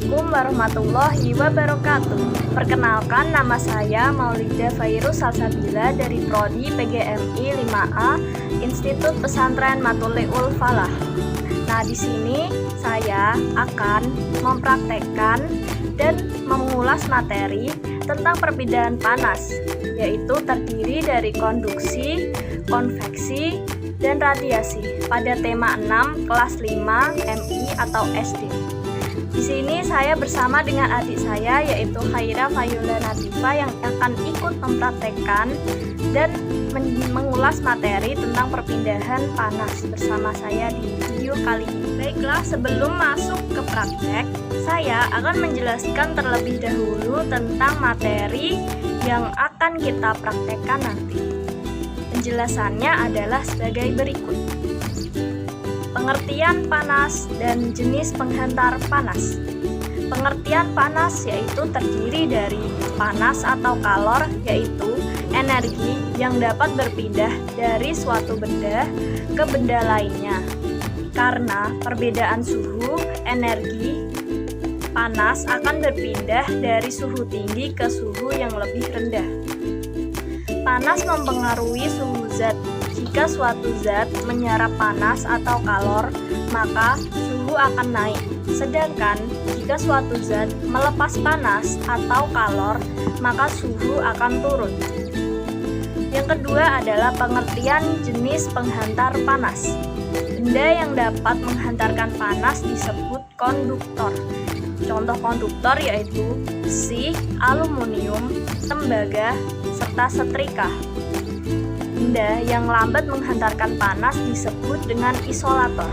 Assalamualaikum warahmatullahi wabarakatuh. Perkenalkan, nama saya Maulida Fairuz Salsabila dari Prodi PGMI 5A Institut Pesantren Matuliul Falah. Nah, di sini saya akan mempraktekkan dan mengulas materi tentang perpindahan panas, yaitu terdiri dari konduksi, konveksi, dan radiasi pada tema 6 kelas 5 MI atau SD. Di sini saya bersama dengan adik saya yaitu Khaira Fayula Natifa yang akan ikut mempraktekkan dan mengulas materi tentang perpindahan panas bersama saya di video kali ini. Baiklah, sebelum masuk ke praktek, saya akan menjelaskan terlebih dahulu tentang materi yang akan kita praktekkan nanti. Penjelasannya adalah sebagai berikut. Pengertian panas dan jenis penghantar panas. Pengertian panas yaitu terdiri dari panas atau kalor, yaitu energi yang dapat berpindah dari suatu benda ke benda lainnya. Karena perbedaan suhu, energi panas akan berpindah dari suhu tinggi ke suhu yang lebih rendah. Panas mempengaruhi suhu zat. Jika suatu zat menyerap panas atau kalor, maka suhu akan naik. Sedangkan jika suatu zat melepas panas atau kalor, maka suhu akan turun. Yang kedua adalah pengertian jenis penghantar panas. Benda yang dapat menghantarkan panas disebut konduktor. Contoh konduktor yaitu besi, aluminium, tembaga, serta setrika. Benda yang lambat menghantarkan panas disebut dengan isolator.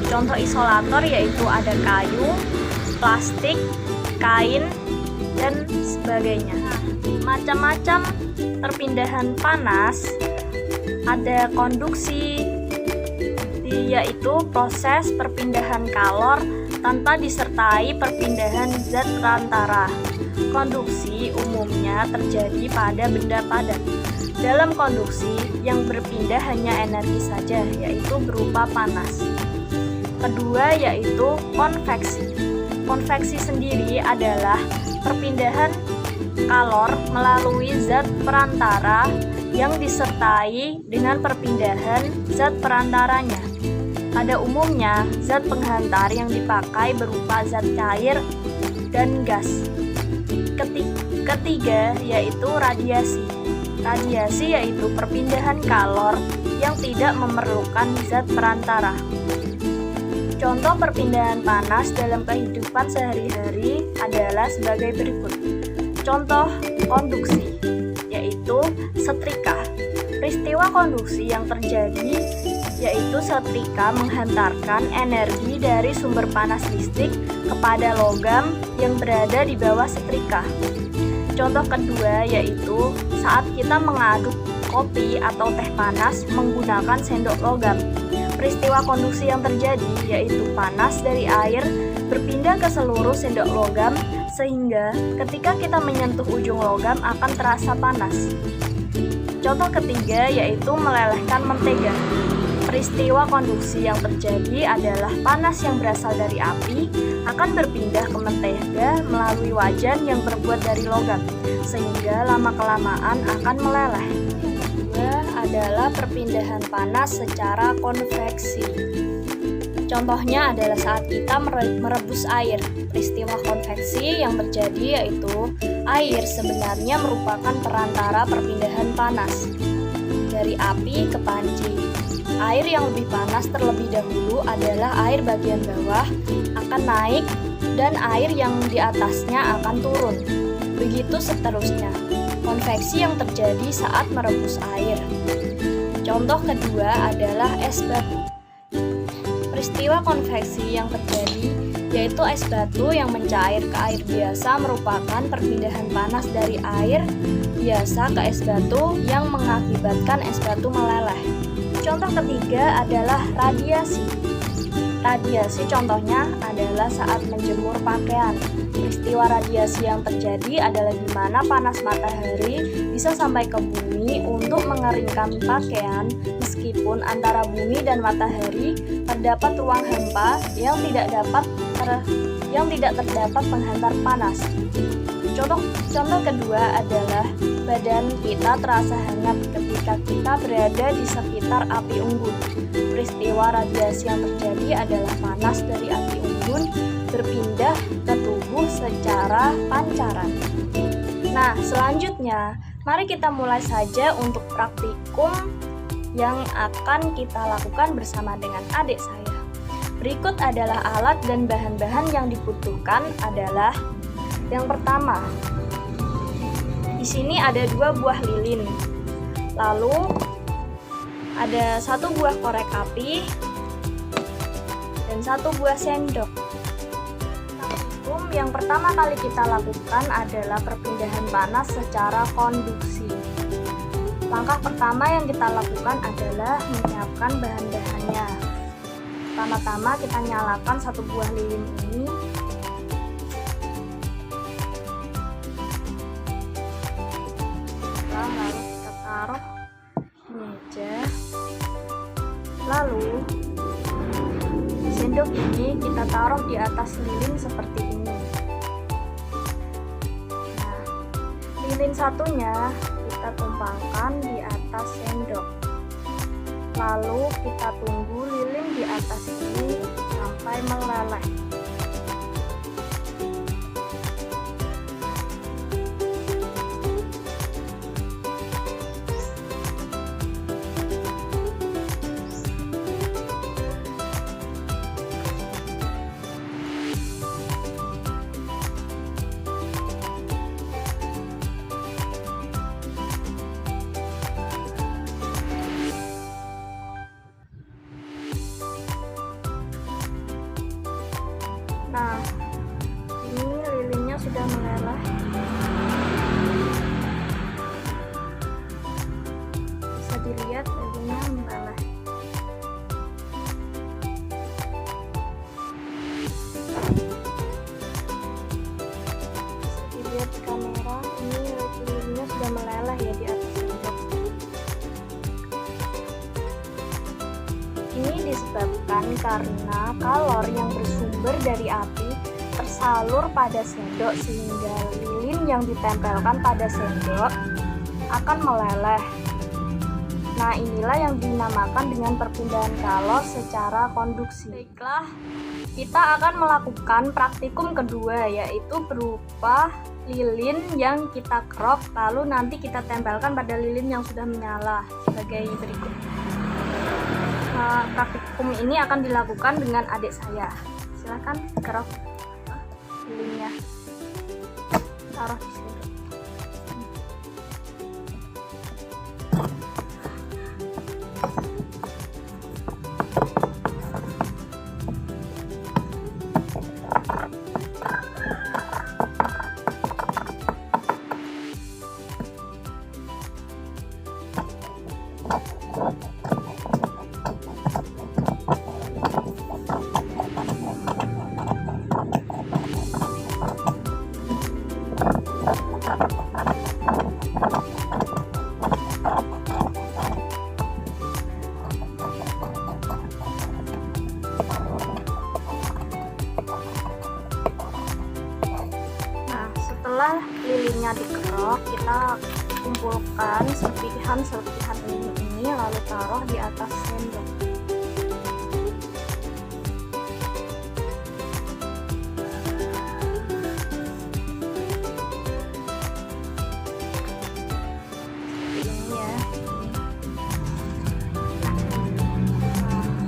Contoh isolator yaitu ada kayu, plastik, kain, dan sebagainya. Macam-macam perpindahan panas, ada konduksi, yaitu proses perpindahan kalor tanpa disertai perpindahan zat perantara. Konduksi umumnya terjadi pada benda padat. Dalam konduksi, yang berpindah hanya energi saja, yaitu berupa panas. Kedua yaitu konveksi. Konveksi sendiri adalah perpindahan kalor melalui zat perantara yang disertai dengan perpindahan zat perantaranya. Pada umumnya, zat penghantar yang dipakai berupa zat cair dan gas. Ketiga yaitu radiasi. Radiasi yaitu perpindahan kalor yang tidak memerlukan zat perantara. Contoh perpindahan panas dalam kehidupan sehari-hari adalah sebagai berikut. Contoh konduksi, yaitu setrika. Peristiwa konduksi yang terjadi yaitu setrika menghantarkan energi dari sumber panas listrik kepada logam yang berada di bawah setrika. Contoh kedua yaitu saat kita mengaduk kopi atau teh panas menggunakan sendok logam. Peristiwa konduksi yang terjadi yaitu panas dari air berpindah ke seluruh sendok logam sehingga ketika kita menyentuh ujung logam akan terasa panas. Contoh ketiga yaitu melelehkan mentega. Peristiwa konduksi yang terjadi adalah panas yang berasal dari api akan berpindah ke mentega melalui wajan yang terbuat dari logam, sehingga lama-kelamaan akan meleleh. Yang kedua adalah perpindahan panas secara konveksi. Contohnya adalah saat kita merebus air. Peristiwa konveksi yang terjadi yaitu air sebenarnya merupakan perantara perpindahan panas dari api ke panci. Air yang lebih panas terlebih dahulu adalah air bagian bawah akan naik dan air yang di atasnya akan turun. Begitu seterusnya. Konveksi yang terjadi saat merebus air. Contoh kedua adalah es batu. Peristiwa konveksi yang terjadi yaitu es batu yang mencair ke air biasa merupakan perpindahan panas dari air biasa ke es batu yang mengakibatkan es batu meleleh. Contoh ketiga adalah radiasi. Radiasi contohnya adalah saat menjemur pakaian. Peristiwa radiasi yang terjadi adalah di mana panas matahari bisa sampai ke bumi untuk mengeringkan pakaian meskipun antara bumi dan matahari terdapat ruang hampa yang tidak terdapat penghantar panas. Contoh kedua adalah badan kita terasa hangat ketika kita berada di sekitar api unggun. Peristiwa radiasi yang terjadi adalah panas dari api unggun berpindah ke tubuh secara pancaran. Nah, selanjutnya mari kita mulai saja untuk praktikum yang akan kita lakukan bersama dengan adik saya. Berikut adalah alat dan bahan-bahan yang dibutuhkan adalah yang pertama. Di sini ada 2 buah lilin. Lalu ada 1 buah korek api dan 1 buah sendok. Praktikum yang pertama kali kita lakukan adalah perpindahan panas secara konduksi. Langkah pertama yang kita lakukan adalah menyiapkan bahan-bahannya. Pertama-tama kita nyalakan 1 buah lilin ini. Lalu kita taruh di meja. Lalu sendok ini kita taruh di atas lilin seperti ini. Nah, lilin satunya kita tumpangkan di atas sendok. Lalu kita tunggu lilin di atas ini sampai meleleh. Nah, ini lilinnya sudah meleleh. Bisa dilihat lilinnya meleleh. Bisa dilihat di kamera, ini lilinnya sudah meleleh ya di atas sendok. Ini disebabkan karena kalor yang bersumber dari api tersalur pada sendok sehingga lilin yang ditempelkan pada sendok akan meleleh. Nah, inilah yang dinamakan dengan perpindahan kalor secara konduksi. Baiklah, kita akan melakukan praktikum kedua, yaitu berupa lilin yang kita kerok lalu nanti kita tempelkan pada lilin yang sudah menyala sebagai berikut. Praktikum ini akan dilakukan dengan adik saya. Silakan kerok lilinnya, taruh di sini. Setelah lilinnya dikerok, kita kumpulkan serpihan lilin ini lalu taruh di atas sendok. Seperti ini ya.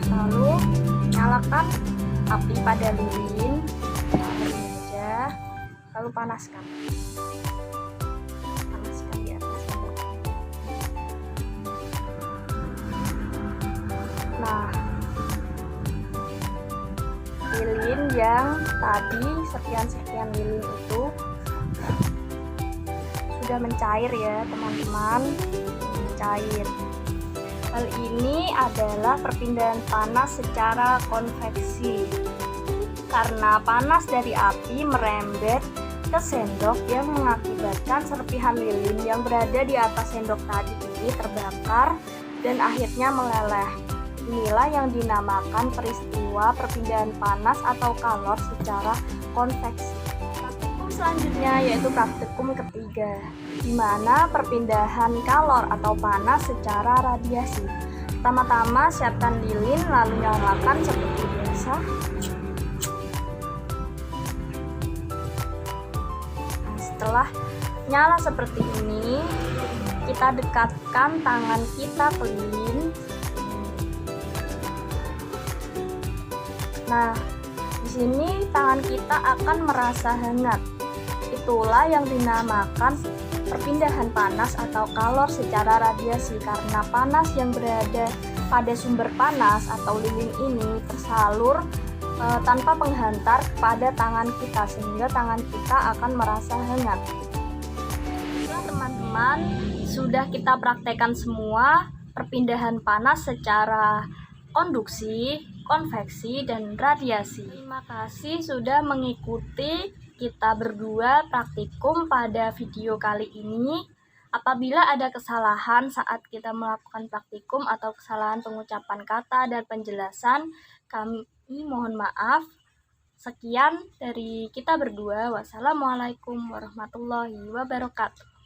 Lalu nyalakan api pada lilin, lalu panaskan di atas sendok. Nah, lilin yang tadi serpihan lilin itu sudah mencair ya teman-teman, mencair. Hal ini adalah perpindahan panas secara konveksi karena panas dari api merembet ke sendok yang mengakibatkan serpihan lilin yang berada di atas sendok tadi ini terbakar dan akhirnya meleleh. Inilah yang dinamakan peristiwa perpindahan panas atau kalor secara konveksi. Praktikum selanjutnya yaitu praktikum ketiga, di mana perpindahan kalor atau panas secara radiasi. Pertama-tama siapkan lilin lalu nyalakan seperti biasa. Nah, setelah nyala seperti ini, kita dekatkan tangan kita ke lilin. Nah, di sini tangan kita akan merasa hangat. Itulah yang dinamakan perpindahan panas atau kalor secara radiasi, karena panas yang berada pada sumber panas atau lilin ini tersalur tanpa penghantar kepada tangan kita, sehingga tangan kita akan merasa hangat. Nah, teman-teman, sudah kita praktekkan semua perpindahan panas secara konduksi, konveksi, dan radiasi. Terima kasih sudah mengikuti kita berdua praktikum pada video kali ini. Apabila ada kesalahan saat kita melakukan praktikum atau kesalahan pengucapan kata dan penjelasan, kami mohon maaf. Sekian dari kita berdua. Wassalamualaikum warahmatullahi wabarakatuh.